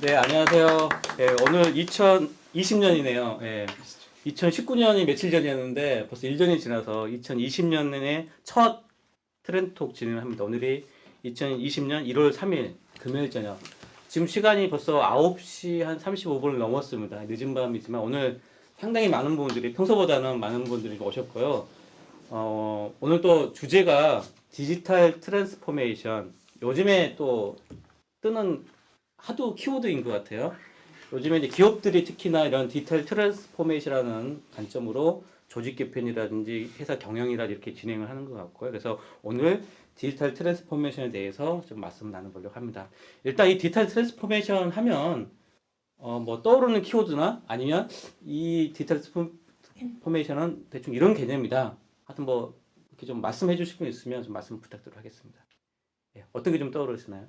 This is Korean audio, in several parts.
네, 안녕하세요. 오늘 2020년이네요. 2019년이 며칠 전이었는데 벌써 1년이 지나서 2020년에 첫 트렌드톡 진행을 합니다. 오늘이 2020년 1월 3일 금요일 저녁. 지금 시간이 벌써 9시 한 35분을 넘었습니다. 늦은 밤이지만 오늘 상당히 많은 분들이 평소보다는 많은 분들이 오셨고요. 오늘 또 주제가 디지털 트랜스포메이션. 요즘에 또 뜨는 하도 키워드인 것 같아요. 요즘에 이제 기업들이 특히나 이런 디지털 트랜스포메이션이라는 관점으로 조직 개편이라든지 회사 경영이라든지 이렇게 진행을 하는 것 같고요. 그래서 오늘 디지털 트랜스포메이션에 대해서 좀 말씀 나눠보려고 합니다. 일단 이 디지털 트랜스포메이션 하면 뭐 떠오르는 키워드나 아니면 이 디지털 트랜스포메이션은 대충 이런 개념이다. 하여튼 뭐 이렇게 좀 말씀해 주실 분 있으면 좀 말씀 부탁드리도록 하겠습니다. 예, 어떤 게 좀 떠오르시나요?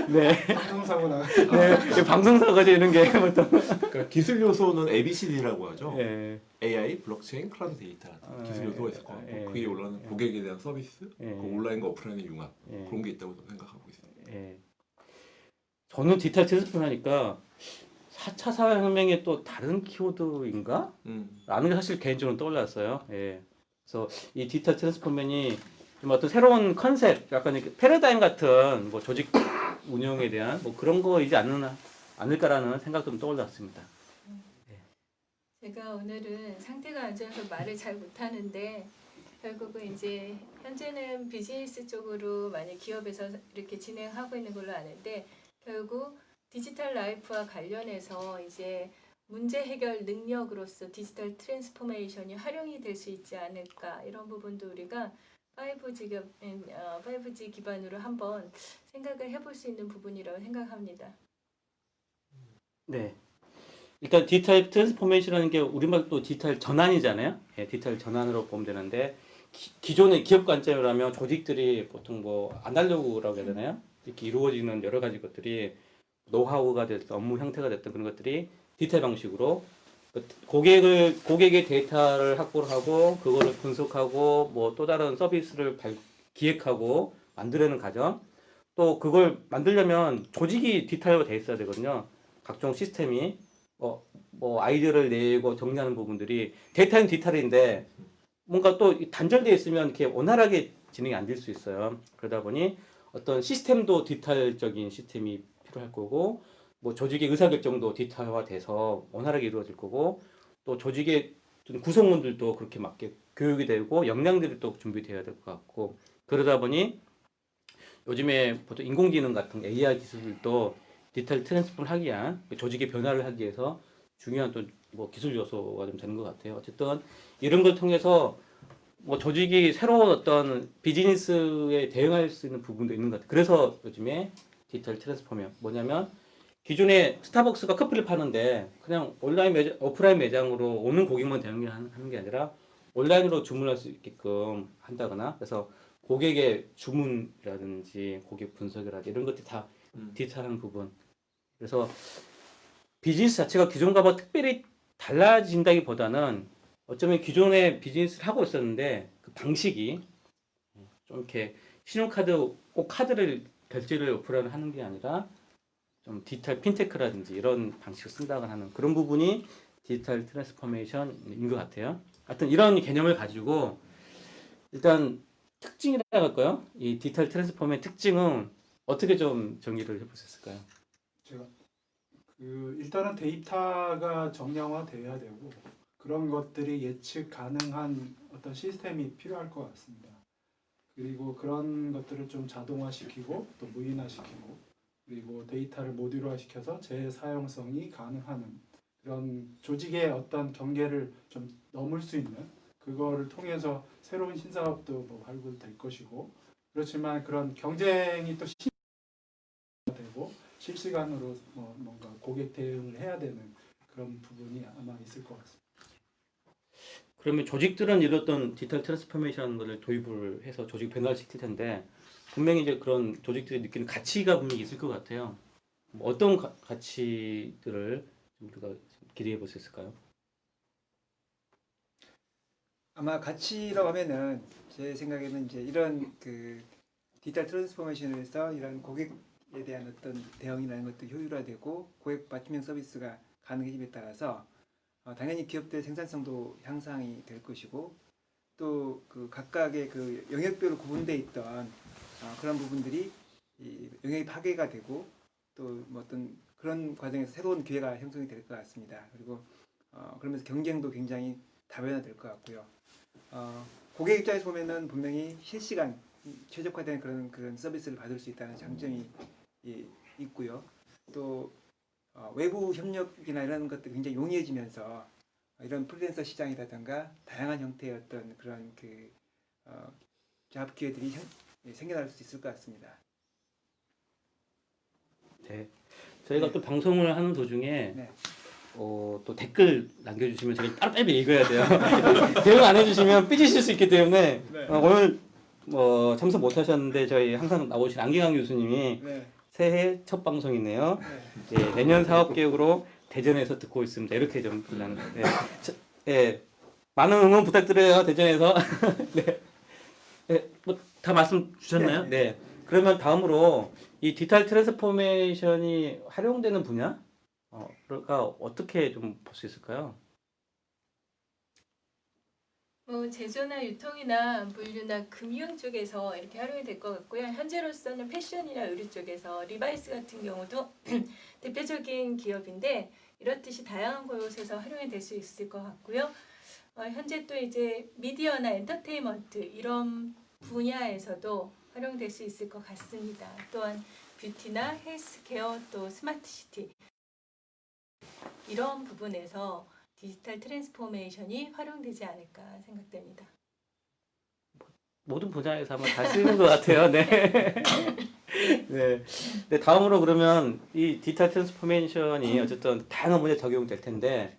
네. 방송사고나 네, 방송사가 되는 게 어떤 그러니까 기술 요소는 ABCD라고 하죠. 예, AI, 블록체인, 클라우드 데이터 기술 요소가 있을 것 같고 예, 그에 올라가는 예, 고객에 대한 서비스, 예, 그 온라인과 오프라인의 융합 예, 그런 게 있다고 생각하고 있습니다. 예. 저는 디지털 트랜스포머 하니까 4차 산업혁명의 또 다른 키워드인가? 라는 게 사실 개인적으로 떠올랐어요. 예. 그래서 이 디지털 트랜스포머이 좀 어떤 새로운 컨셉, 약간 이렇게 패러다임 같은 뭐 조직 운영에 대한 뭐 그런 거이지 않을까라는 생각도 좀 떠올랐습니다. 제가 오늘은 상태가 안 좋아서 말을 잘 못하는데 결국은 이제 현재는 비즈니스 쪽으로 많이 기업에서 이렇게 진행하고 있는 걸로 아는데 결국 디지털 라이프와 관련해서 이제 문제 해결 능력으로서 디지털 트랜스포메이션이 활용이 될 수 있지 않을까 이런 부분도 우리가 5G 기반으로 한번 생각을 해볼 수 있는 부분이라고 생각합니다. 네. 일단 디지털 트랜스포메이션이라는 게 우리말 또 디지털 전환이잖아요. 예, 디지털 전환으로 보면 되는데 기존의 기업 관점으로 하면 조직들이 보통 뭐 아날로그라고 해야 되나요? 이렇게 이루어지는 여러 가지 것들이 노하우가 됐든 업무 형태가 됐든 그런 것들이 디지털 방식으로 고객의 데이터를 확보를 하고 그거를 분석하고 뭐 또 다른 서비스를 기획하고 만들어내는 과정 또 그걸 만들려면 조직이 디지털로 돼 있어야 되거든요. 각종 시스템이 뭐 아이디어를 내고 정리하는 부분들이 데이터는 디지털인데 뭔가 또 단절되어 있으면 이렇게 원활하게 진행이 안 될 수 있어요. 그러다 보니 어떤 시스템도 디지털적인 시스템이 필요할 거고 뭐 조직의 의사결정도 디지털화돼서 원활하게 이루어질 거고 또 조직의 구성원들도 그렇게 맞게 교육이 되고 역량들이 또 준비되어야 될 것 같고 그러다 보니 요즘에 보통 인공지능 같은 AI 기술들도 디지털 트랜스포를 하기 위한 조직의 변화를 하기 위해서 중요한 또 뭐 기술 요소가 좀 되는 것 같아요. 어쨌든 이런 걸 통해서 뭐 조직이 새로운 어떤 비즈니스에 대응할 수 있는 부분도 있는 것 같아요. 그래서 요즘에 디지털 트랜스포면 뭐냐면 기존에 스타벅스가 커피를 파는데 그냥 온라인 매장, 오프라인 매장으로 오는 고객만 대응하는 게 아니라 온라인으로 주문할 수 있게끔 한다거나 그래서 고객의 주문이라든지 고객 분석이라든지 이런 것들이 다 디지털한 부분. 그래서 비즈니스 자체가 기존과 뭐 특별히 달라진다기보다는 어쩌면 기존에 비즈니스를 하고 있었는데 그 방식이 좀 이렇게 신용카드 꼭 카드를 결제를 오프라인 하는 게 아니라 좀 디지털 핀테크라든지 이런 방식을 쓴다거나 하는 그런 부분이 디지털 트랜스포메이션인 것 같아요. 하여튼 이런 개념을 가지고 일단 특징이라고 할까요? 이 디지털 트랜스포메이션 특징은 어떻게 좀 정의를 해볼 수 있을까요? 제가 일단은 데이터가 정량화돼야 되고 그런 것들이 예측 가능한 어떤 시스템이 필요할 것 같습니다. 그리고 그런 것들을 좀 자동화시키고 또 무인화시키고 그리고 데이터를 모듈화시켜서 재사용성이 가능한 그런 조직의 어떤 경계를 좀 넘을 수 있는 그거를 통해서 새로운 신사업도 뭐 발굴될 것이고 그렇지만 그런 경쟁이 또 되고 실시간으로 뭔가 고객 대응을 해야 되는 그런 부분이 아마 있을 것 같습니다. 그러면 조직들은 이런 디지털 트랜스포메이션 거를 도입을 해서 조직 변화를 시킬 텐데 분명히 이제 그런 조직들이 느끼는 가치가 분명히 있을 것 같아요. 뭐 어떤 가치들을 좀 우리가 기대해 볼 수 있을까요? 아마 가치라고 하면은 제 생각에는 이제 이런 디지털 트랜스포메이션에서 이런 고객에 대한 어떤 대응이라는 것도 효율화되고 고객 맞춤형 서비스가 가능해짐에 따라서 당연히 기업들의 생산성도 향상이 될 것이고 또 그 각각의 그 영역별로 구분되어 있던 그런 부분들이 이 영역이 파괴가 되고 또 뭐 어떤 그런 과정에서 새로운 기회가 형성이 될 것 같습니다. 그리고 그러면서 경쟁도 굉장히 다변화될 것 같고요. 고객 입장에서 보면은 분명히 실시간 최적화된 그런 서비스를 받을 수 있다는 장점이 있고요. 또 외부 협력이나 이런 것들이 굉장히 용이해지면서 이런 프리랜서 시장이라든가 다양한 형태의 어떤 그런 그 작업 기회들이 생겨날 수 있을 것 같습니다. 네. 저희가 또 방송을 하는 도중에 네. 또 댓글 남겨주시면 저희 따로 빼빼 읽어야 돼요. 대응 안 해주시면 삐지실 수 있기 때문에 네. 오늘 참석 못하셨는데 저희 항상 나오신 안기광 교수님이 네. 새해 첫 방송이네요. 네. 예, 내년 사업 계획으로 대전에서 듣고 있습니다. 이렇게 좀 불러는. 많은 응원 부탁드려요. 대전에서. 네. 네, 다 말씀 주셨나요? 네. 그러면 다음으로 이 디지털 트랜스포메이션이 활용되는 분야가 어떻게 좀 볼 수 있을까요? 제조나 유통이나 물류나 금융 쪽에서 이렇게 활용이 될 것 같고요. 현재로서는 패션이나 의류 쪽에서 리바이스 같은 경우도 대표적인 기업인데 이렇듯이 다양한 곳에서 활용이 될 수 있을 것 같고요. 현재 또 이제 미디어나 엔터테인먼트 이런 분야에서도 활용될 수 있을 것 같습니다. 또한 뷰티나 헬스케어 또 스마트시티 이런 부분에서 디지털 트랜스포메이션이 활용되지 않을까 생각됩니다. 모든 분야에서 한번 다 쓰이는 것 같아요. 네. 네. 네. 다음으로 그러면 이 디지털 트랜스포메이션이 어쨌든 다양한 분야에 적용될 텐데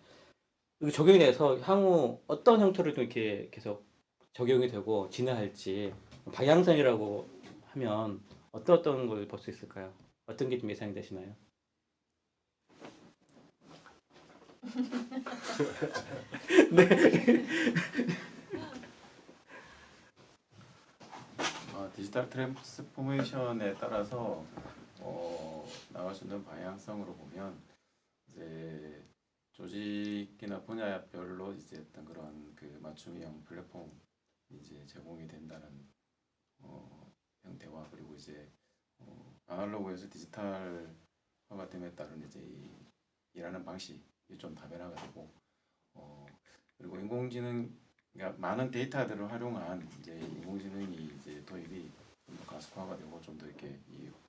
적용이 돼서 향후 어떤 형태로 좀 이렇게 계속 적용이 되고 진화할지 방향성이라고 하면 어떤 걸 볼 수 있을까요? 어떤 게 좀 예상이 되시나요? 네. 디지털 트랜스포메이션에 따라서 나갈 수 있는 방향성으로 보면 이제 조직이나 분야별로 이제 어떤 그런 그 맞춤형 플랫폼 이제 제공이 된다는 형태와 그리고 이제 아날로그에서 디지털화가 됨에 따른 이제 일하는 방식이 좀 다변화가 되고 그리고 인공지능 그러니까 많은 데이터들을 활용한 이제 인공지능이 이제 도입이 좀 더 가속화가 되고 좀 더 이렇게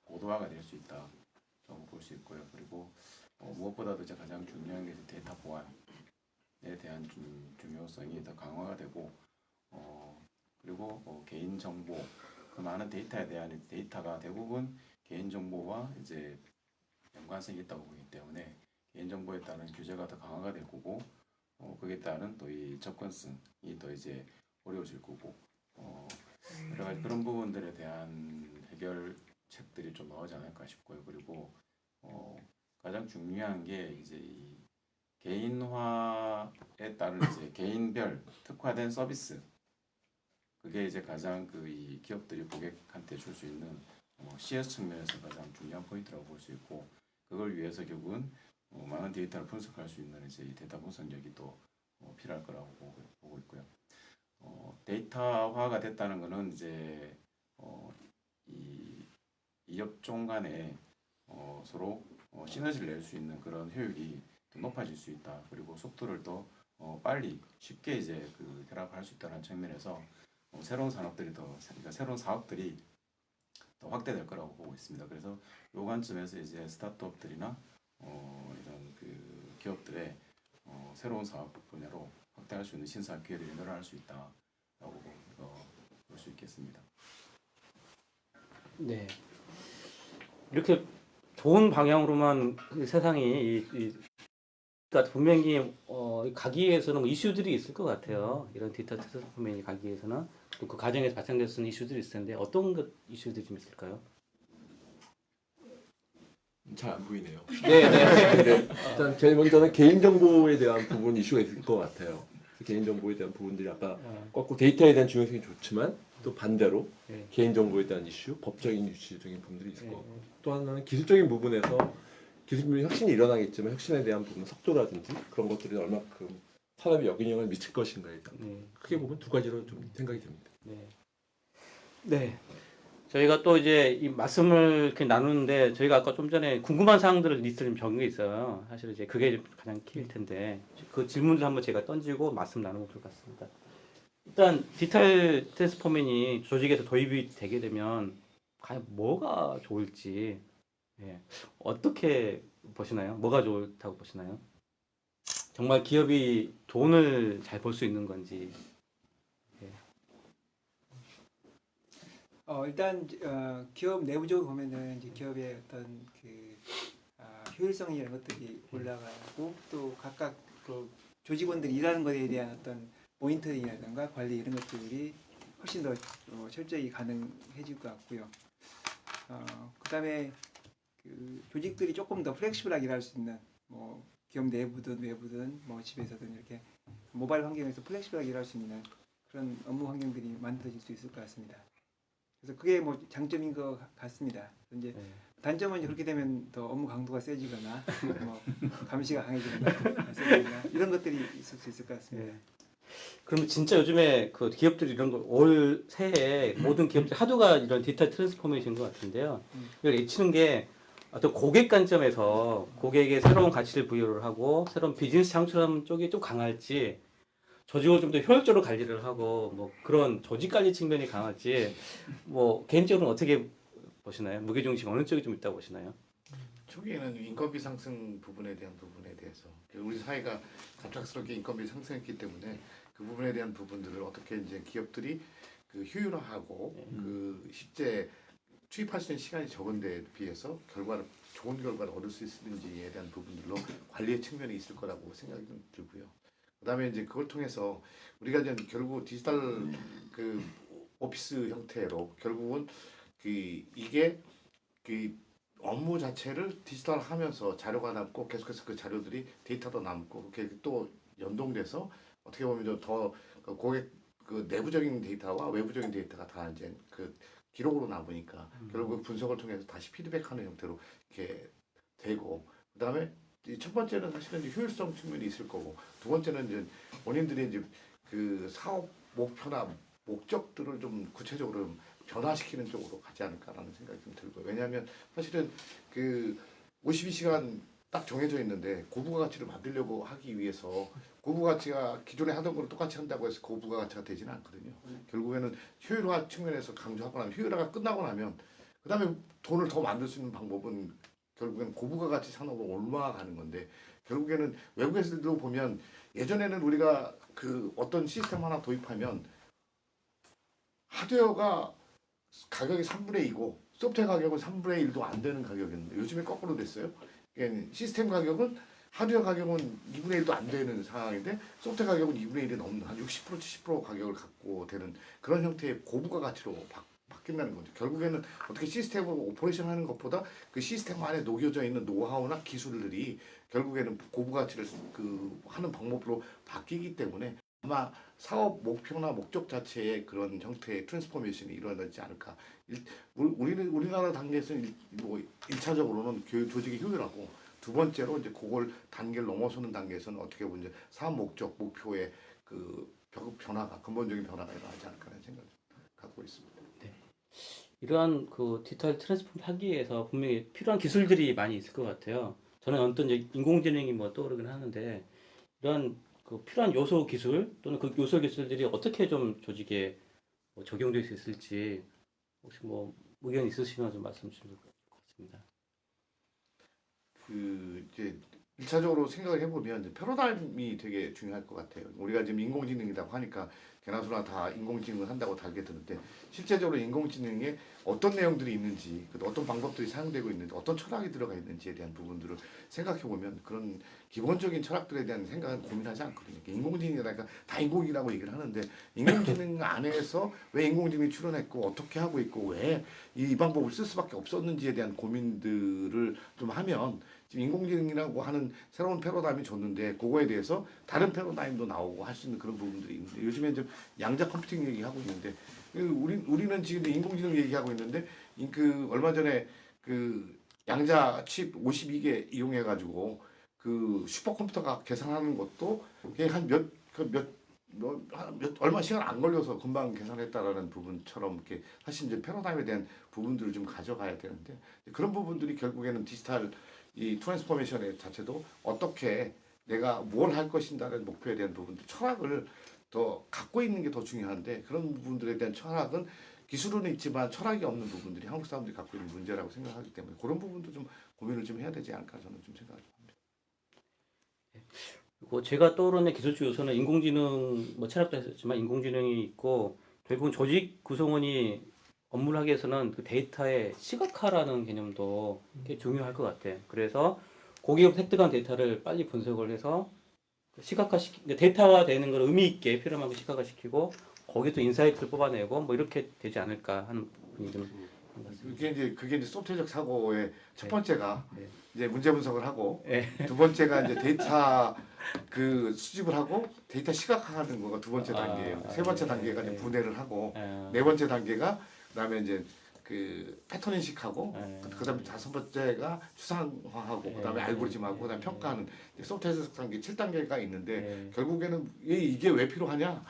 고도화가 될 수 있다라고 볼 수 있고요. 그리고 무엇보다도 이제 가장 중요한 게 데이터 보안에 대한 중요성이 더 강화가 되고 그리고 개인 정보 그 많은 데이터에 대한 데이터가 대부분 개인 정보와 이제 연관성이 있다고 보기 때문에 개인 정보에 따른 규제가 더 강화가 될 거고 거기에 따른 또 이 접근성이 더 이제 어려워질 거고 여러 가지 그런 부분들에 대한 해결책들이 좀 나오지 않을까 싶고요. 그리고 가장 중요한 게 이제 이 개인화에 따른 이제 개인별 특화된 서비스 그게 이제 가장 이 기업들이 고객한테 줄 수 있는 CS 측면에서 가장 중요한 포인트라고 볼 수 있고 그걸 위해서 결국은 많은 데이터를 분석할 수 있는 이제 데이터 분석력이 또 필요할 거라고 보고 있고요. 데이터화가 됐다는 것은 이제 이 업종 간에 서로 시너지를 낼 수 있는 그런 효율이 더 높아질 수 있다. 그리고 속도를 더 빨리 쉽게 이제 결합할 수 있다는 측면에서 새로운 산업들이 그러니까 새로운 사업들이 더 확대될 거라고 보고 있습니다. 그래서 요 관점에서 이제 스타트업들이나 이런 기업들의 새로운 사업 분야로 확대할 수 있는 신사업 기회들이 늘어날 수 있다라고 볼 수 있겠습니다. 네. 이렇게 좋은 방향으로만 세상이 그러니까 분명히 가기 위해서는 이슈들이 있을 것 같아요. 이런 디지털 트랜스포메이션이 가기 위해서는 또 그 과정에서 발생될 수 있는 이슈들이 있을 텐데 어떤 이슈들이 좀 있을까요? 잘 안 보이네요. 네, 네. 일단 제일 먼저는 개인정보에 대한 부분 이슈가 있을 것 같아요. 개인정보에 대한 부분들이 아까 거꾸로 데이터에 대한 중요성이 좋지만 또 반대로 네. 개인정보에 대한 이슈, 법적인 이슈적인 부분들이 있을 네. 거고 또 하나는 기술적인 부분에서 기술적인 혁신이 일어나겠지만 혁신에 대한 부분 속도라든지 그런 것들이 얼마큼 산업에 역영향을 미칠 것인가에 대한 네. 크게 보면 두 가지로 좀 생각이 됩니다. 네. 네. 저희가 또 이제 이 말씀을 이렇게 나누는데 저희가 아까 좀 전에 궁금한 사항들을 리스트를 좀 적은 게 있어요. 사실 이제 그게 가장 키일 텐데 그 질문을 한번 제가 던지고 말씀 나누면 좋을 것 같습니다. 일단 디지털 트랜스포메이션이 조직에서 도입이 되게 되면 과연 뭐가 좋을지 예. 어떻게 보시나요? 뭐가 좋다고 보시나요? 정말 기업이 돈을 잘 벌 수 있는 건지. 일단 기업 내부적으로 보면은 이제 기업의 어떤 효율성이 이런 것들이 올라가고 또 각각 그 조직원들이 일하는 것에 대한 어떤 모니터링이라든가 관리 이런 것들이 훨씬 더 철저히 가능해질 것 같고요. 그다음에 그 조직들이 조금 더 플렉시블하게 일할 수 있는 뭐 기업 내부든 외부든 뭐 집에서든 이렇게 모바일 환경에서 플렉시블하게 일할 수 있는 그런 업무 환경들이 만들어질 수 있을 것 같습니다. 그래서 그게 뭐 장점인 것 같습니다. 이제 네. 단점은 이제 그렇게 되면 더 업무 강도가 세지거나 뭐 감시가 강해지거나 세지거나 이런 것들이 있을 수 있을 것 같습니다. 네. 그러면 진짜 요즘에 그 기업들이 이런 걸 올 새해 모든 기업들 하도가 이런 디지털 트랜스포메이션인 것 같은데요. 이걸 외치는 게 어떤 고객 관점에서 고객에게 새로운 가치를 부여를 하고 새로운 비즈니스 창출하는 쪽이 좀 강할지 조직을 좀 더 효율적으로 관리를 하고 뭐 그런 조직 관리 측면이 강할지 뭐 개인적으로는 어떻게 보시나요? 무게중심 어느 쪽이 좀 있다고 보시나요? 초기에는 인건비 상승 부분에 대한 부분에 대해서 우리 사회가 갑작스럽게 인건비 상승했기 때문에 그 부분에 대한 부분들을 어떻게 이제 기업들이 그 효율화하고 그 실제 투입할 수 있는 시간이 적은 데에 비해서 좋은 결과를 얻을 수 있는지에 대한 부분들로 관리의 측면이 있을 거라고 생각이 좀 들고요. 그다음에 이제 그걸 통해서 우리가 이제 결국 디지털 그 오피스 형태로 결국은 이게 그 업무 자체를 디지털하면서 자료가 남고 계속해서 그 자료들이 데이터도 남고 그렇게 또 연동돼서 어떻게 보면 더 고객 그 내부적인 데이터와 외부적인 데이터가 다 이제 그 기록으로 남으니까 결국 분석을 통해서 다시 피드백하는 형태로 이렇게 되고 그다음에 첫 번째는 사실은 이제 효율성 측면이 있을 거고 두 번째는 이제 본인들이 이제 그 사업 목표나 목적들을 좀 구체적으로 좀 변화시키는 쪽으로 가지 않을까라는 생각이 좀 들고요. 왜냐하면 사실은 그 52시간 딱 정해져 있는데 고부가가치를 만들려고 하기 위해서 고부가가치가 기존에 하던 걸 똑같이 한다고 해서 고부가가치가 되지는 않거든요. 결국에는 효율화 측면에서 강조하고 나면 효율화가 끝나고 나면 그 다음에 돈을 더 만들 수 있는 방법은 결국엔 고부가가치 산업으로 올라가는 건데 결국에는 외국에서도 보면 예전에는 우리가 그 어떤 시스템 하나 도입하면 하드웨어가 가격이 3분의 2고 소프트웨어 가격은 3분의 1도 안 되는 가격이었는데 요즘에 거꾸로 됐어요. 그러니까 시스템 가격은 하드웨어 가격은 2분의 1도 안 되는 상황인데 소프트웨어 가격은 2분의 1이 넘는 한 60% 70% 가격을 갖고 되는 그런 형태의 고부가 가치로 바뀐다는 거죠. 결국에는 어떻게 시스템을 오퍼레이션 하는 것보다 그 시스템 안에 녹여져 있는 노하우나 기술들이 결국에는 고부가 가치를 그 하는 방법으로 바뀌기 때문에 아마 사업 목표나 목적 자체의 그런 형태의 트랜스포메이션이 일어나지 않을까. 우리나라 단계에서는 뭐 1차적으로는 조직이 효율하고 두 번째로 이제 그걸 단계를 넘어서는 단계에서는 어떻게 보면 이제 사업 목적 목표의 그 변화가 근본적인 변화가 일어나지 않을까라는 생각을 갖고 있습니다. 이러한 그 디지털 트랜스폼 하기 위해서 분명히 필요한 기술들이 많이 있을 것 같아요. 저는 어떤 이제 인공지능이 뭐 떠오르긴 하는데 이런 그 필요한 요소 기술 또는 그 요소 기술들이 어떻게 좀 조직에 뭐 적용될 수 있을지 혹시 뭐 의견 있으시면 좀 말씀 주실 것 같습니다. 그 이제 1차적으로 생각을 해보면 패러다임이 되게 중요할 것 같아요. 우리가 지금 인공지능이라고 하니까 개나소나 다 인공지능을 한다고 달게 드는데 실제적으로 인공지능에 어떤 내용들이 있는지 어떤 방법들이 사용되고 있는지 어떤 철학이 들어가 있는지에 대한 부분들을 생각해 보면 그런 기본적인 철학들에 대한 생각은 고민하지 않거든요. 인공지능이라니까 다 인공이라고 얘기를 하는데 인공지능 안에서 왜 인공지능이 출현했고 어떻게 하고 있고 왜 이 방법을 쓸 수밖에 없었는지에 대한 고민들을 좀 하면 지금 인공지능이라고 하는 새로운 패러다임이 줬는데 그거에 대해서 다른 패러다임도 나오고 할 수 있는 그런 부분들이 있는데 요즘에 좀 양자 컴퓨팅 얘기하고 있는데 우리는 지금 인공지능 얘기하고 있는데 그 얼마 전에 그 양자 칩 52개 이용해 가지고 그 슈퍼컴퓨터가 계산하는 것도 그게 얼마 시간 안 걸려서 금방 계산했다라는 부분처럼 이렇게 사실 이제 패러다임에 대한 부분들을 좀 가져가야 되는데 그런 부분들이 결국에는 디지털 이 트랜스포메이션의 자체도 어떻게 내가 뭘 할 것인가라는 목표에 대한 부분들 철학을 더 갖고 있는 게 더 중요한데 그런 부분들에 대한 철학은 기술은 있지만 철학이 없는 부분들이 한국 사람들이 갖고 있는 문제라고 생각하기 때문에 그런 부분도 좀 고민을 좀 해야 되지 않을까 저는 좀 생각을 합니다. 그리고 제가 떠오르는 기술적 요소는 인공지능 뭐 철학도 했었지만 인공지능이 있고 결국은 조직 구성원이 업무를 하기 위해서는 그 데이터의 시각화라는 개념도 꽤 중요할 것 같아. 그래서 고객으로 획득한 데이터를 빨리 분석을 해서 데이터화 되는 걸 의미 있게 필요한 만큼 시각화시키고 거기서 인사이트를 뽑아내고 뭐 이렇게 되지 않을까 하는 부분이 좀 있는 것 같습니다. 그게 이제 소프트웨어적 사고의 첫 네. 번째가 네. 이제 문제 분석을 하고 네. 두 번째가 이제 데이터 그 수집을 하고 데이터 시각화하는 거가 두 번째 단계예요. 세 번째 단계가 이제 분해를 하고 네 번째 단계가 그다음에 이제 그 패턴 인식하고 그다음에 다섯 번째가 추상화하고 그다음에 알고리즘하고 그다음에 평가하는 소프트웨어 단계 7단계가 있는데 결국에는 이게 왜 필요하냐?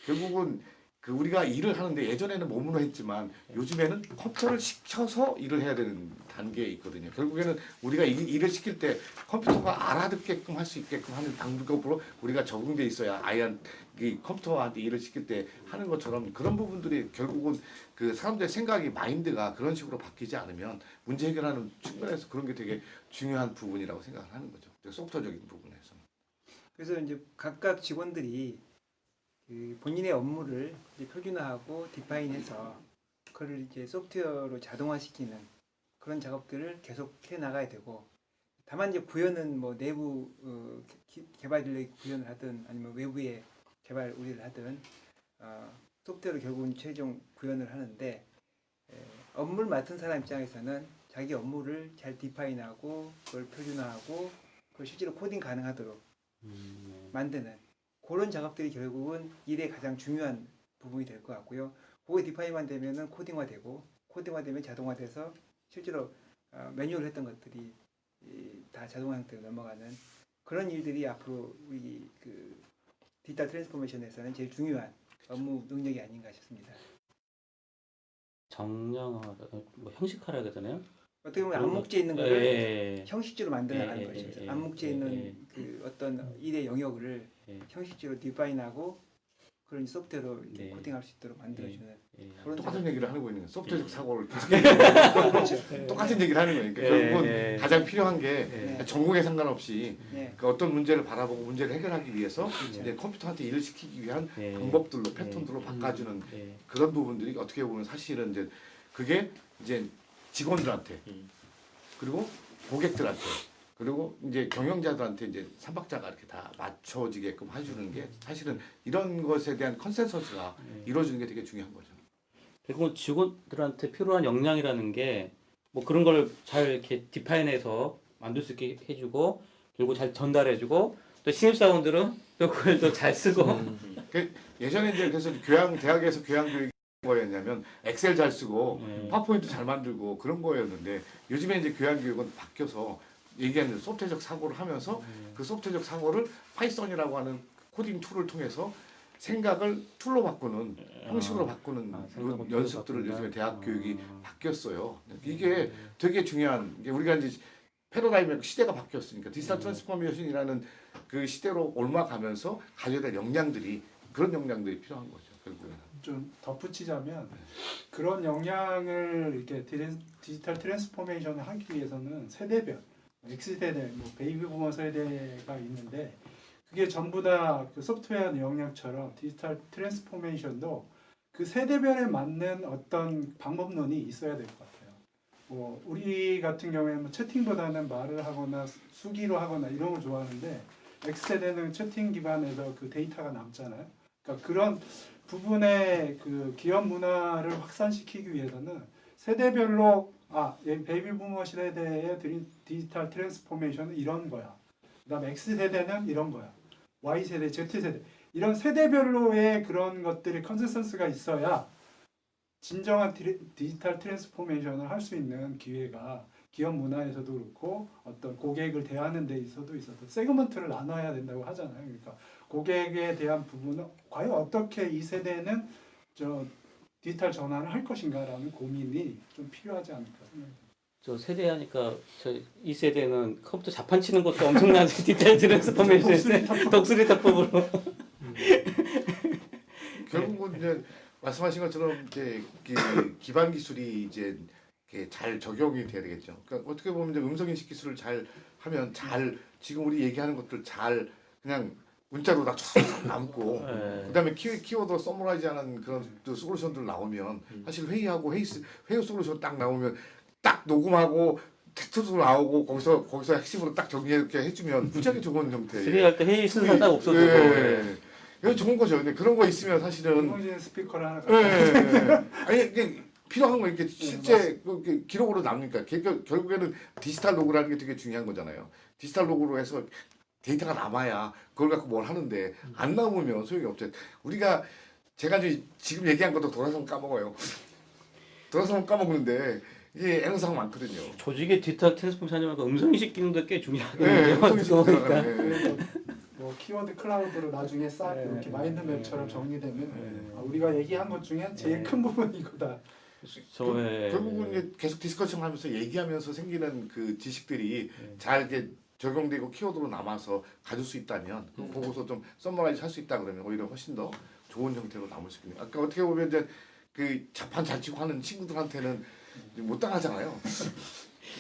결국은 그 우리가 일을 하는데 예전에는 몸으로 했지만 요즘에는 컴퓨터를 시켜서 일을 해야 되는 단계에 있거든요. 결국에는 우리가 일을 시킬 때 컴퓨터가 알아듣게끔 할 수 있게끔 하는 방법으로 우리가 적응돼 있어야 이 컴퓨터한테 일을 시킬 때 하는 것처럼 그런 부분들이 결국은 그 사람들의 생각이 마인드가 그런 식으로 바뀌지 않으면 문제 해결하는 측면에서 그런 게 되게 중요한 부분이라고 생각을 하는 거죠. 소프트적인 부분에서. 그래서 이제 각각 직원들이 그 본인의 업무를 이제 표준화하고 디파인해서 그걸 이제 소프트웨어로 자동화시키는 그런 작업들을 계속 해 나가야 되고 다만 이제 구현은 뭐 내부 개발 인력이 구현을 하든 아니면 외부에 개발 우리를 하든 소프트웨어로 결국은 최종 구현을 하는데 업무를 맡은 사람 입장에서는 자기 업무를 잘 디파인하고 그걸 표준화하고 그걸 실제로 코딩 가능하도록 만드는 그런 작업들이 결국은 일의 가장 중요한 부분이 될 것 같고요. 그게 디파인만 되면은 코딩화되고 코딩화되면 자동화돼서 실제로 매뉴얼 했던 것들이 다 자동화 형태로 넘어가는 그런 일들이 앞으로 우리 그 디지털 트랜스포메이션에서는 제일 중요한 업무 능력이 아닌가 싶습니다. 정량화, 뭐 형식화라 해야 되나요? 어떻게 보면 암묵지에 있는 거를 예. 형식적으로 만들어 나가는 예, 것이죠. 예, 암묵지에 예, 있는 예. 그 어떤 일의 영역을 형식적으로 디파인하고 그런 소프트웨어로 이렇게 네. 코딩할 수 있도록 만들어주는 그런 똑같은 얘기를 하고 있는 거예요. 소프트웨어적 사고를 계속 그렇죠. 똑같은 얘기를 하는 거니까 결국은 예. 가장 필요한 게 네. 전공에 상관없이 네. 그 어떤 문제를 바라보고 문제를 해결하기 위해서 그렇죠. 이제 컴퓨터한테 일을 시키기 위한 예. 방법들로 패턴들로 바꿔주는 예. 그런 부분들이 어떻게 보면 사실은 이제 그게 이제 직원들한테 그리고 고객들한테 그리고 이제 경영자들한테 이제 삼박자가 이렇게 다 맞춰지게끔 해주는 게 사실은 이런 것에 대한 컨센서스가 이루어지는 게 되게 중요한 거죠. 그리고 직원들한테 필요한 역량이라는 게 뭐 그런 걸 잘 이렇게 디파인해서 만들 수 있게 해주고 그리고 잘 전달해주고 또 신입사원들은 또 그걸 또 잘 쓰고 예전에 이제 그래서 대학에서 교양 교육이 뭐였냐면 엑셀 잘 쓰고 파워포인트 잘 만들고 그런 거였는데 요즘에 이제 교양 교육은 바뀌어서 얘기하는 소프트웨어적 사고를 하면서 그 소프트웨어적 사고를 파이썬이라고 하는 코딩 툴을 통해서 생각을 툴로 바꾸는 형식으로 바꾸는 생각을 연습들을 툴로 요즘에 바꾼다. 대학 교육이 바뀌었어요. 이게 되게 중요한 게 우리가 이제 패러다임의 시대가 바뀌었으니까 디지털 트랜스포메이션이라는 그 시대로 옮아가면서 가져야 될 역량들이 그런 역량들이 필요한 거죠. 결국에는. 좀 덧붙이자면 그런 역량을 이렇게 디지털 트랜스포메이션을 하기 위해서는 세대별 X세대, 뭐 베이비 부머 세대가 있는데 그게 전부 다 그 소프트웨어 역량처럼 디지털 트랜스포메이션도 그 세대별에 맞는 어떤 방법론이 있어야 될 것 같아요. 뭐 우리 같은 경우에는 뭐 채팅보다는 말을 하거나 수기로 하거나 이런 걸 좋아하는데 X세대는 채팅 기반에서 그 데이터가 남잖아요. 그러니까 그런 부분의 그 기업 문화를 확산시키기 위해서는 세대별로 베이비 부머 세대의 디지털 트랜스포메이션은 이런 거야. 그다음 X 세대는 이런 거야. Y 세대, Z 세대 이런 세대별로의 그런 것들이 컨센서스가 있어야 진정한 디지털 트랜스포메이션을 할 수 있는 기회가 기업 문화에서도 그렇고 어떤 고객을 대하는 데 있어도 세그먼트를 나눠야 된다고 하잖아요. 그러니까 고객에 대한 부분은 과연 어떻게 이 세대는 디지털 전환을 할 것인가라는 고민이 좀 필요하지 않을까 생각합니다. 저 세대 하니까 이 세대는 컴퓨터 자판 치는 것도 엄청난 디지털 트랜스포메이션 독수리 타법으로 결국은 이제 말씀하신 것처럼 이제 기반 기술이 이제 이렇게 잘 적용이 돼야 되겠죠. 그러니까 어떻게 보면 이제 음성 인식 기술을 잘 하면 지금 우리 얘기하는 것들 잘 그냥 문자로 딱 남고 그다음에 키워드 서머라이즈하는 그런 또 솔루션들 나오면 사실 회의하고 회의 솔루션 딱 나오면 딱 녹음하고 텍스트도 나오고 거기서 핵심으로 딱 정리 이렇게 해주면 무지하게 좋은 형태. 회의할 때 회의 순서 딱 없어도 이거 좋은 거죠. 근데 그런 거 있으면 사실은 인공지능 스피커를 하나 아니 이게 필요한 거 이렇게 실제 그 기록으로 남으니까 결국에는 디지털 로그라는 게 되게 중요한 거잖아요. 디지털 로그로 해서 데이터가 남아야 그걸 갖고 뭘 하는데 안 남으면 소용이 없죠. 제가 지금 얘기한 것도 돌아서면 까먹어요. 돌아서면 까먹는데 이게 애로사항 많거든요. 조직의 디지털 트랜스포메이션 하면 음성인식 기능도 꽤 중요하거든요. 네, 음성인식 그러니까. 뭐 키워드 클라우드로 나중에 싹 이렇게 마인드맵처럼 정리되면 우리가 얘기한 것 중에 제일 큰 부분이 이거다. 결국은 이제 계속 디스커션 하면서 얘기하면서 생기는 그 지식들이 잘 이렇게 적용되고 키워드로 남아서 가질 수 있다면 그거 보고서 좀 서머라이즈 할 수 있다 그러면 오히려 훨씬 더 좋은 형태로 남을 수 있는. 아까 어떻게 보면 이제 그 자판 잘 치고 하는 친구들한테는 못 당하잖아요.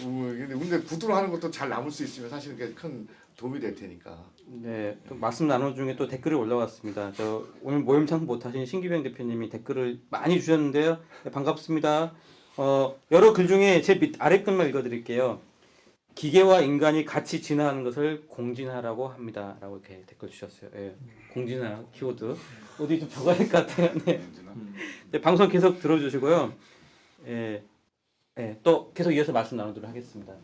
근데 구두로 하는 것도 잘 남을 수 있으면 사실 그게 큰 도움이 될 테니까. 네, 또 말씀 나누는 중에 또 댓글이 올라왔습니다. 오늘 모임 참석 못하신 신기병 대표님이 댓글을 많이 주셨는데요. 네, 반갑습니다. 여러 글 중에 제 아래 글만 읽어드릴게요. 기계와 인간이 같이 진화하는 것을 공진화라고 합니다.라고 이렇게 댓글 주셨어요. 예, 공진화 키워드 어디 좀 적어야 될 것 같아요. 네. 네, 방송 계속 들어주시고요. 예, 또 계속 이어서 말씀 나누도록 하겠습니다.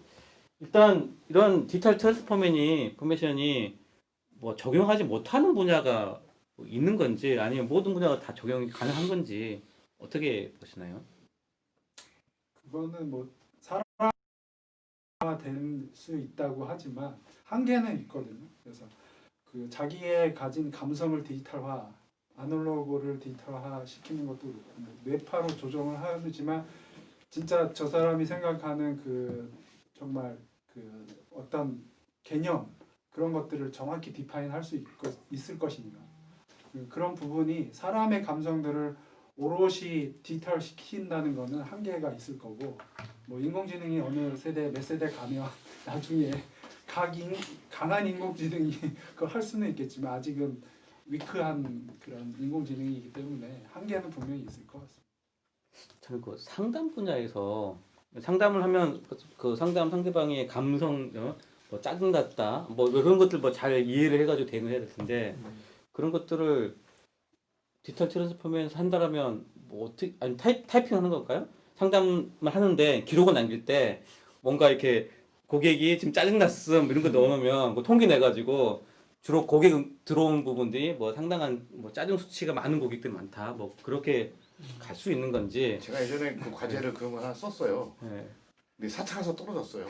일단 이런 디지털 트랜스포메이션이 뭐 적용하지 못하는 분야가 뭐 있는 건지 아니면 모든 분야가 다 적용이 가능한 건지 어떻게 보시나요? 그거는 뭐 사람화 될 수 있다고 하지만 한계는 있거든요. 그래서 그 자기의 가진 감성을 디지털화, 아날로그를 디지털화 시키는 것도 그렇고 뭐 뇌파로 조정을 하지만 진짜 저 사람이 생각하는 그 정말 그 어떤 개념 그런 것들을 정확히 디파인 할 수 있을 것인가 그런 부분이 사람의 감성들을 오롯이 디지털 시킨다는 거는 한계가 있을 거고 뭐 인공지능이 어느 세대 몇 세대 가면 나중에 강한 인공지능이 그걸 할 수는 있겠지만 아직은 위크한 그런 인공지능이기 때문에 한계는 분명히 있을 것 같습니다. 저는 그 상담 분야에서 상담을 하면 그 상대방의 감성, 뭐 짜증났다, 뭐 그런 것들 뭐 잘 이해를 해가지고 대응을 해야 될 텐데 그런 것들을 디지털 트랜스포메이션 한다라면 뭐 어떻게 아니 타이핑하는 걸까요? 상담을 하는데 기록을 남길 때 뭔가 이렇게 고객이 지금 짜증났음 이런 거 넣어놓으면 뭐 통계 내가지고 주로 고객 들어온 부분들이 뭐 상당한 뭐 짜증 수치가 많은 고객들이 많다, 뭐 그렇게 갈 수 있는 건지. 제가 예전에 그 과제를 그런 거 하나 썼어요. 네. 근데 사차가서 떨어졌어요.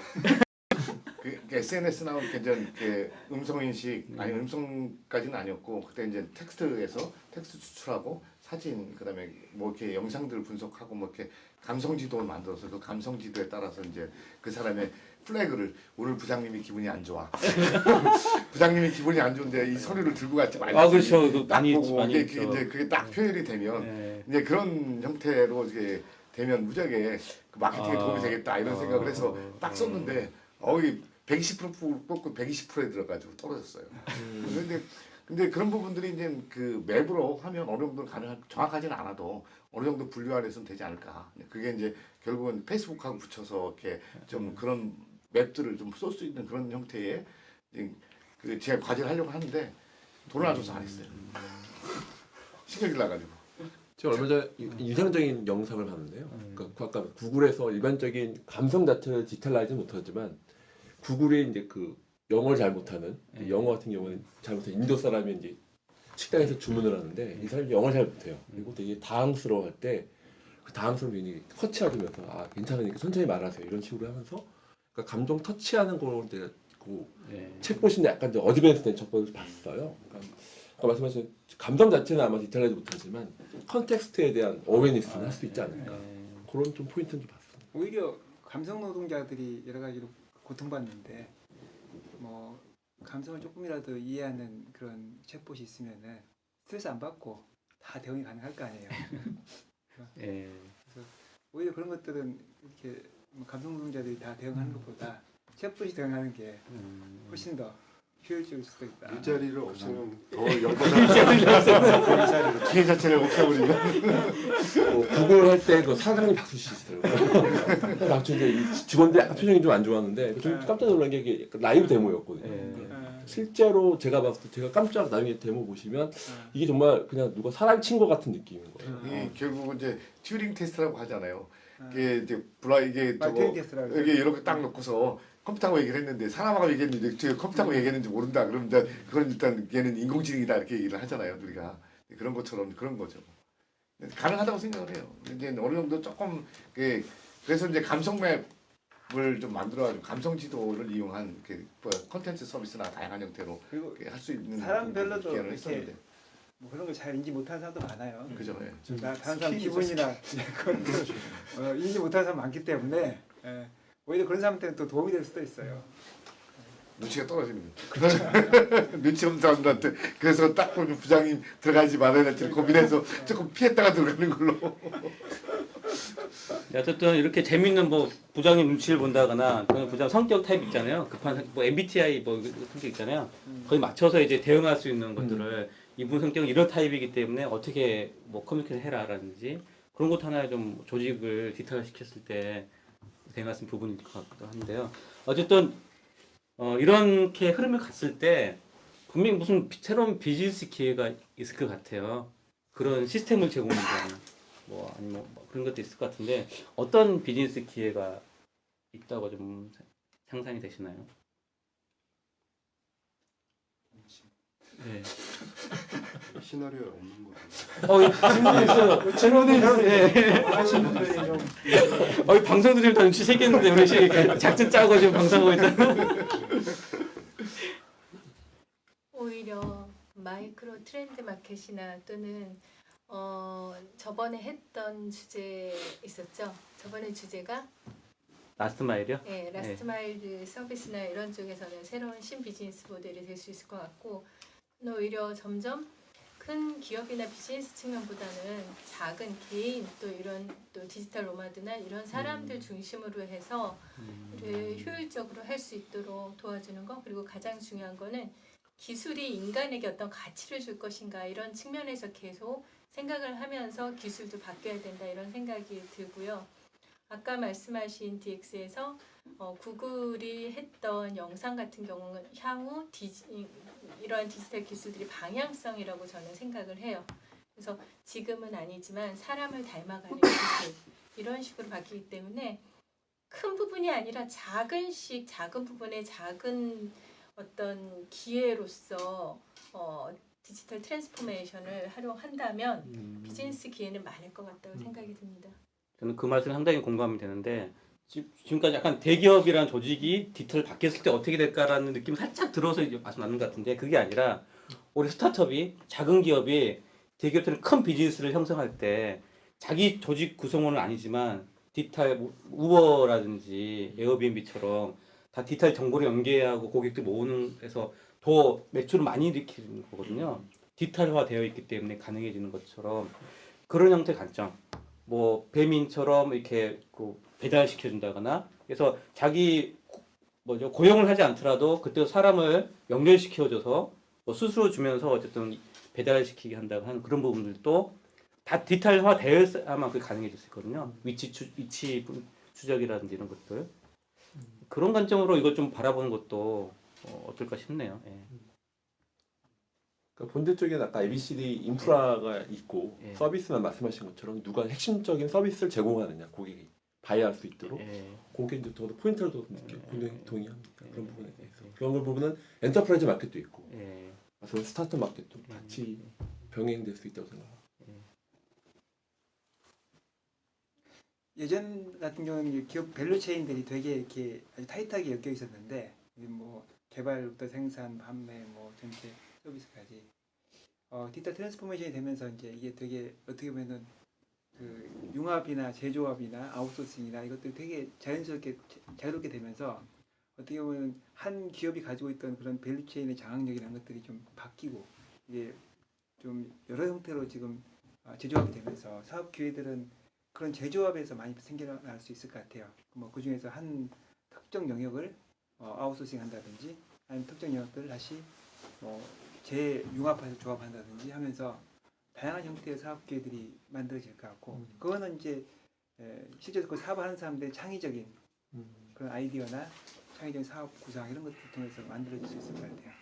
그 SNS 나온 그 음성 인식 아니 음성까지는 아니었고 그때 이제 텍스트에서 텍스트 추출하고 사진 그다음에 뭐 이렇게 영상들 분석하고 뭐 이렇게 감성 지도를 만들어서 그 감성 지도에 따라서 이제 그 사람의 플래그를 오늘 부장님이 기분이 안 좋아. 부장님이 기분이 안 좋은데 이 서류를 들고 갔지 말지. 아 그렇죠. 그 딱 많이 보고 많이 이게 있죠. 이제 그게 딱 표현이 되면 네. 이제 그런 형태로 이게 되면 무지하게 그 마케팅에 도움이 되겠다 이런 생각을 해서 딱 썼는데 이 120% 뽑고 120%에 들어가지고 떨어졌어요. 근데 그런 부분들이 이제 그 맵으로 하면 어느 정도 정확하지는 않아도 어느 정도 분류안에서는 되지 않을까. 그게 이제 결국은 페이스북하고 붙여서 이렇게 좀 그런 맵들을 좀 쏠 수 있는 그런 형태의 그 제가 과제를 하려고 하는데 돈을 안 줘서 안 했어요. 신경질 나가지고. 제가 얼마 전에 인상적인 영상을 봤는데요. 그러니까 아까 구글에서 일반적인 감성 자체를 디지털라이즈 못하지만 구글이 이제 그 영어를 잘 못하는 영어 같은 경우는 잘 못하는 인도 사람이 이제 식당에서 주문을 하는데 이 사람이 영어를 잘 못해요. 그리고 되게 당황스러워할 때 그 당황스러운 괜히 터치해주면서 아 괜찮으니까 천천히 말하세요 이런 식으로 하면서 그러니까 감정 터치하는 걸 제가 그 챗봇인데 약간 좀 어드밴스 된 챗봇을 봤어요. 그러니까 아까 말씀하신 감정 자체는 아마 디테일하지 못하지만 컨텍스트에 대한 어웨니스는 할 수 있지 않을까 그런 좀 포인트는 좀 봤습니다. 오히려 감성 노동자들이 여러 가지로 고통받는데 뭐 감성을 조금이라도 이해하는 그런 챗봇이 있으면은 스트레스 안 받고 다 대응이 가능할 거 아니에요. 예. 그래서 오히려 그런 것들은 이렇게 뭐 감성 노동자들이 다 대응하는 것보다 챗봇이 대응하는 게 훨씬 더 효율적일 수도 있다. 일자리를 없애면 더 열받아. 기회 자체를 없애버리면. 구글 할 때 그 사장님 박수 치시더라고요. 박수 이제 이 직원들 약간 표정이 좀 안 좋았는데 좀 깜짝 놀란 게 이게 약간 라이브 데모였거든요. 그러니까 실제로 제가 봤을 때 제가 깜짝 나중에 데모 보시면 이게 정말 그냥 누가 사람 친 것 같은 느낌인 거예요. 이 결국은 이제 튜링 테스트라고 하잖아요. 아. 이게 이제 이게 저거 튜링 테스트라고 이게 이렇게 딱 놓고서 컴퓨터하고 얘기를 했는데 사람하고 얘기했는데 저 컴퓨터하고 얘기했는지 모른다. 그러면 이제 그건 일단 얘는 인공지능이다 이렇게 얘기를 하잖아요. 우리가 그런 것처럼 그런 거죠. 가능하다고 생각을 해요. 이제 어느 정도 조금 그래서 이제 감성 맵을 좀 만들어가지고 감성 지도를 이용한 콘텐츠 서비스나 다양한 형태로 그리고 할 수 있는 사람별로도 기회를 이렇게 했었는데. 뭐 그런 걸 잘 인지 못하는 사람도 많아요. 그죠. 예. 다른 사람 기분이나 그런 걸 인지 못하는 사람 많기 때문에 오히려 그런 사람한테는 또 도움이 될 수도 있어요. 눈치가 떨어지는 거죠. 눈치 없는 사람들한테 그래서 딱 보면 부장님 들어가지 말아야 될지 고민해서 조금 피했다가 들어가는 걸로. 어쨌든 이렇게 재밌는 뭐 부장님 눈치를 본다거나 그런 부장 성격 타입 있잖아요. 급한 뭐 MBTI 뭐 성격 있잖아요. 거기 맞춰서 이제 대응할 수 있는 것들을 이분 성격은 이런 타입이기 때문에 어떻게 뭐 커뮤니케이션 해라라든지 그런 것 하나 좀 조직을 디지털화 시켰을 때 대응할 수 있는 부분일 것 같기도 한데요. 어쨌든 이렇게 흐름을 갔을 때 분명히 무슨 새로운 비즈니스 기회가 있을 것 같아요. 그런 시스템을 제공한다는 뭐 아니면 뭐 그런 것도 있을 것 같은데 어떤 비즈니스 기회가 있다고 좀 상상이 되시나요? 네. 시나리오에 없는 거. 질문했어요. 질문했어요. 예. 하신 분들이 좀 방송도 지금 다 눈치 채겠는데 우리 지금 작전 짜고 지금 방송하고 있다. 오히려 마이크로 트렌드 마켓이나 또는 저번에 했던 주제 있었죠. 저번에 주제가 라스트 마일이요? 네, 라스트 마일 서비스나 이런 쪽에서는 새로운 신비즈니스 모델이 될 수 있을 것 같고 오히려 점점 큰 기업이나 비즈니스 측면보다는 작은 개인 또 이런 또 디지털 노마드나 이런 사람들 중심으로 해서 효율적으로 할 수 있도록 도와주는 거 그리고 가장 중요한 거는 기술이 인간에게 어떤 가치를 줄 것인가 이런 측면에서 계속 생각을 하면서 기술도 바뀌어야 된다 이런 생각이 들고요. 아까 말씀하신 DX에서 구글이 했던 영상 같은 경우는 향후 이러한 디지털 기술들이 방향성이라고 저는 생각을 해요. 그래서 지금은 아니지만 사람을 닮아가는 기술 이런 식으로 바뀌기 때문에 큰 부분이 아니라 작은 부분의 작은 어떤 기회로서 디지털 트랜스포메이션을 활용한다면 비즈니스 기회는 많을 것 같다고 생각이 듭니다. 저는 그 말씀 상당히 공감이 되는데 지금까지 약간 대기업이라는 조직이 디지털 바뀌었을 때 어떻게 될까라는 느낌이 살짝 들어서 이제 말씀 나눈 것 같은데 그게 아니라 우리 스타트업이 작은 기업이 대기업들은 큰 비즈니스를 형성할 때 자기 조직 구성원은 아니지만 디지털 우버라든지 에어비앤비처럼 다 디지털 정보를 연계하고 고객들 모으는 해서 더 매출을 많이 일으키는 거거든요. 디지털화 되어 있기 때문에 가능해지는 것처럼 그런 형태의 관점. 뭐 배민처럼 이렇게 배달시켜 준다거나 그래서 자기 고용을 하지 않더라도 그때 사람을 연결시켜줘서 뭐 수수료 주면서 어쨌든 배달시키게 한다고 하는 그런 부분들도 다 디지털화 되어야만 그게 가능해졌거든요. 위치 추적이라든지 이런 것들 그런 관점으로 이걸 좀 바라보는 것도 어떨까 싶네요. 예. 그러니까 본질적인 아까 ABCD 인프라가 있고 예. 서비스만 말씀하신 것처럼 누가 핵심적인 서비스를 제공하느냐 고객이 바이할 수 있도록 예. 그게 이제 저도 포인트를 더 굉장히 동의합니다. 예. 그런 부분에 대해서 그런 걸 보면은 엔터프라이즈 마켓도 있고 예. 그래서 스타트 마켓도 같이 병행될 수 있다고 생각합니다. 예전 같은 경우는 기업 밸류 체인들이 되게 이렇게 아주 타이트하게 엮여 있었는데 이제 뭐 개발부터 생산, 판매, 뭐 전체 서비스까지 디지털 트랜스포메이션이 되면서 이제 이게 되게 어떻게 보면은 그 융합이나 제조합이나 아웃소싱이나 이것들이 되게 자연스럽게 자유롭게 되면서 어떻게 보면 한 기업이 가지고 있던 그런 밸류 체인의 장악력이라는 것들이 좀 바뀌고 이게 좀 여러 형태로 지금 제조합이 되면서 사업 기회들은 그런 제조합에서 많이 생겨날 수 있을 것 같아요. 뭐 그 중에서 한 특정 영역을 아웃소싱 한다든지 아니면 특정 영역들을 다시 뭐 재융합해서 조합한다든지 하면서 다양한 형태의 사업 기회들이 만들어질 것 같고 그거는 이제 실제로 그 사업하는 사람들의 창의적인 그런 아이디어나 창의적인 사업 구상 이런 것들 통해서 만들어질 수 있을 것 같아요.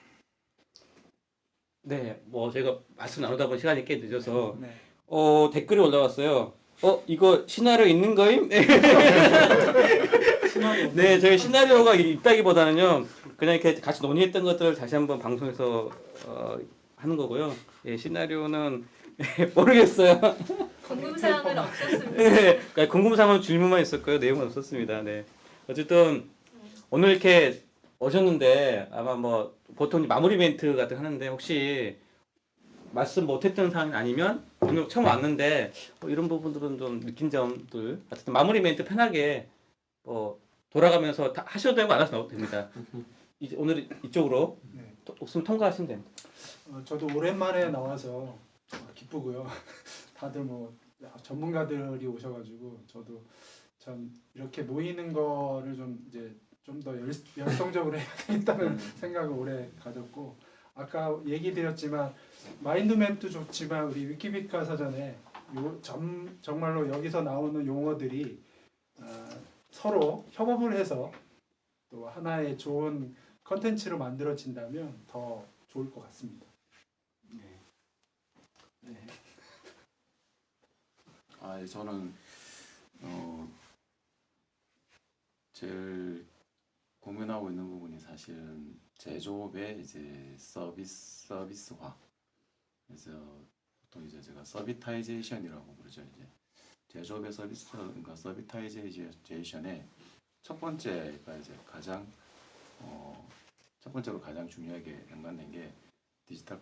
네, 뭐 제가 말씀 나누다 보니 시간이 꽤 늦어서 네. 댓글이 올라왔어요. 이거 시나리오 있는 거임? 네, 저희 시나리오가 있다기보다는요, 그냥 이렇게 같이 논의했던 것들을 다시 한번 방송에서 하는 거고요. 예, 시나리오는 모르겠어요. 궁금사항은 없었습니다. 네, 그러니까 궁금사항은 질문만 있었고요. 내용은 없었습니다. 네, 어쨌든 오늘 이렇게 오셨는데 아마 뭐 보통 마무리 멘트 같은 거 하는데 혹시 말씀 못했던 사항이 아니면 오늘 처음 왔는데 이런 부분들은 좀 느낀 점들 어쨌든 마무리 멘트 편하게 돌아가면서 다 하셔도 되고 안 하셔도 됩니다. 이제 오늘 이쪽으로 네. 없으면 통과하시면 됩니다. 저도 오랜만에 나와서 기쁘고요. 다들 뭐 전문가들이 오셔가지고 저도 참 이렇게 모이는 거를 좀 이제 좀 더 열성적으로 해야 되겠다는 생각을 오래 가졌고 아까 얘기 드렸지만 마인드맵도 좋지만 우리 위키비카 사전에 정말로 여기서 나오는 용어들이 서로 협업을 해서 또 하나의 좋은 컨텐츠로 만들어진다면 더 좋을 것 같습니다. 저는 제일 고민하고 있는 부분이 사실은 제조업의 이제 서비스화. 그래서 보통 이제 제가 서비타이제이션이라고 부르죠. 이제 제조업의 그러니까 서비타이제이션의 첫 번째가 이제 첫 번째로 가장 중요하게 연관된 게 디지털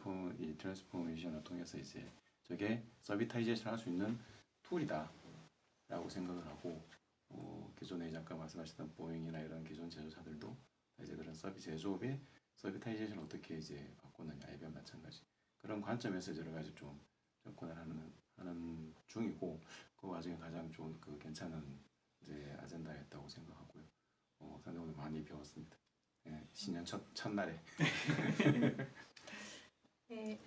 트랜스포메이션을 통해서 이제 저게 서비타이제이션 할 수 있는 툴이다라고 생각을 하고 기존에 잠깐 말씀하셨던 보잉이나 이런 기존 제조사들도 이제 그런 제조업의 서비타이제이션 어떻게 이제 바꾸느냐 IBM 마찬가지 그런 관점에서 여러 가지 좀 접근을 하는 중이고 그 와중에 가장 좋은 괜찮은 이제 아젠다였다고 생각하고요. 상당히 오늘 많이 배웠습니다. 네, 신년 첫날에. 네,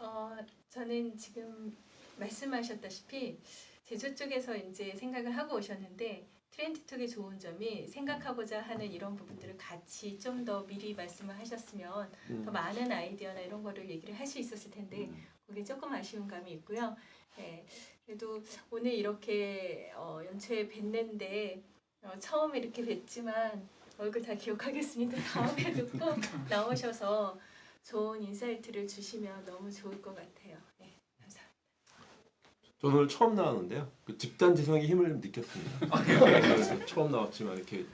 저는 지금 말씀하셨다시피 제조 쪽에서 이제 생각을 하고 오셨는데 트렌드톡의 좋은 점이 생각하고자 하는 이런 부분들을 같이 좀 더 미리 말씀을 하셨으면 더 많은 아이디어나 이런 거를 얘기를 할 수 있었을 텐데 그게 조금 아쉬운 감이 있고요. 네, 그래도 오늘 이렇게 연초에 뵀는데 처음 이렇게 뵀지만 얼굴 다 기억하겠습니다. 다음에도 꼭 나오셔서 좋은 인사이트를 주시면 너무 좋을 것 같아요. 네, 감사합니다. 저는 오늘 처음 나왔는데요. 그 집단 지성의 힘을 느꼈습니다. 그래서 처음 나왔지만 이렇게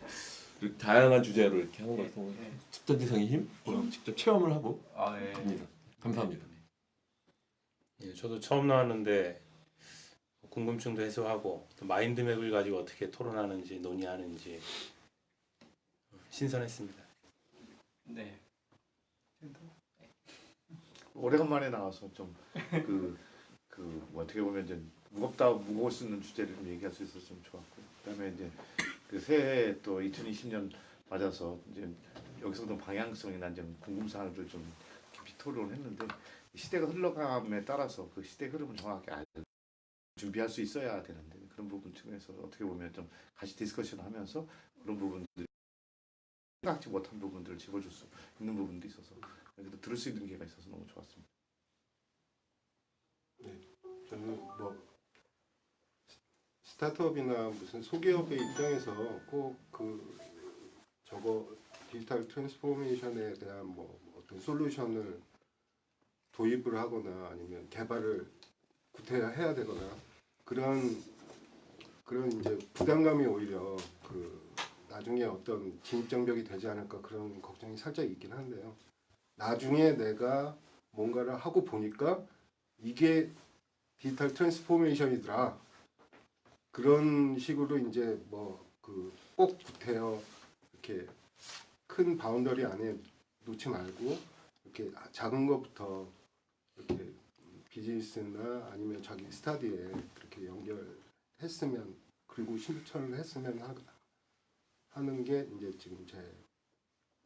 다양한 주제로 이렇게 하는 것도 집단 지성의 힘 직접 체험을 하고 합니다. 감사합니다. 예, 저도 처음 나왔는데 궁금증도 해소하고 또 마인드맵을 가지고 어떻게 토론하는지 논의하는지 신선했습니다. 네. 오래간만에 나와서 좀 어떻게 보면 좀 무거울 수 있는 주제를 좀 얘기할 수 있어서 좀 좋았고 그다음에 이제 새해 또 2020년 맞아서 이제 여기서도 방향성이나 좀 궁금사항들 좀 깊이 토론을 했는데 시대가 흘러감에 따라서 그 시대 흐름을 정확히 알고 준비할 수 있어야 되는데 그런 부분 측면에서 어떻게 보면 좀 같이 디스커션하면서 그런 부분들 생각지 못한 부분들을 짚어줄 수 있는 부분도 있어서 그래도 들을 수 있는 기회가 있어서 너무 좋았습니다. 저는 뭐 스타트업이나 무슨 소기업의 입장에서 꼭 그 저거 디지털 트랜스포메이션에 대한 뭐 어떤 솔루션을 도입을 하거나 아니면 개발을 구태해야 되거나 그런 이제 부담감이 오히려 그 나중에 어떤 진입장벽이 되지 않을까 그런 걱정이 살짝 있긴 한데요. 나중에 내가 뭔가를 하고 보니까 이게 디지털 트랜스포메이션이더라. 그런 식으로 이제 뭐 그 꼭 구태여 이렇게 큰 바운더리 안에 놓지 말고 이렇게 작은 것부터 이렇게 비즈니스나 아니면 자기 스타디에 그렇게 연결했으면 그리고 실천을 했으면 하는 게 이제 지금 제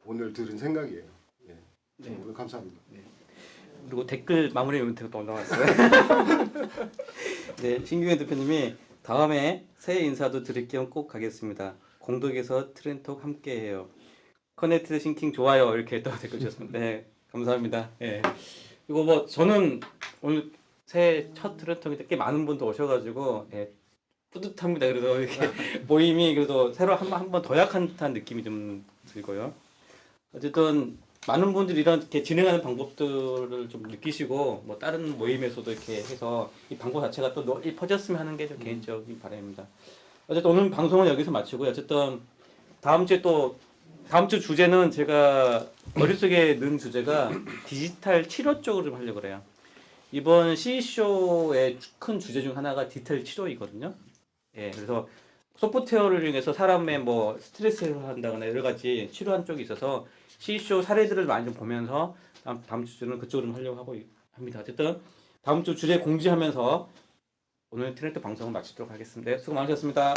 오늘 들은 생각이에요. 예. 네. 오늘 감사합니다. 그리고 댓글 마무리 멘트가 또 올라왔어요. 네, 신규현 대표님이 다음에 새해 인사도 드릴 겸 꼭 가겠습니다. 공덕에서 트렌톡 함께해요. 커넥티드 싱킹 좋아요. 이렇게 또 댓글 주셨습니다. 네, 감사합니다. 예. 그리고 뭐 저는 오늘 새해 첫 트렌톡인데 꽤 많은 분들 오셔가지고 예, 뿌듯합니다. 그래도 이렇게 모임이 그래도 새로 한 번 더 약한 듯한 느낌이 좀 들고요. 어쨌든 많은 분들이 이렇게 진행하는 방법들을 좀 느끼시고 뭐 다른 모임에서도 이렇게 해서 이 방법 자체가 또 널리 퍼졌으면 하는 게 제 개인적인 바람입니다. 어쨌든 오늘 방송은 여기서 마치고요. 어쨌든 다음 주 주제는 제가 머릿속에 넣은 주제가 디지털 치료 쪽으로 좀 하려고 그래요. 이번 CEC쇼의 큰 주제 중 하나가 디지털 치료이거든요. 예, 그래서 소프트웨어를 이용해서 사람의 뭐 스트레스를 한다거나 여러 가지 치료한 쪽이 있어서 CEC쇼 사례들을 많이 좀 보면서 다음 주는 그쪽으로 좀 하려고 하고 합니다. 어쨌든 다음 주 주제 공지하면서 오늘 인터넷 방송을 마치도록 하겠습니다. 수고 많으셨습니다.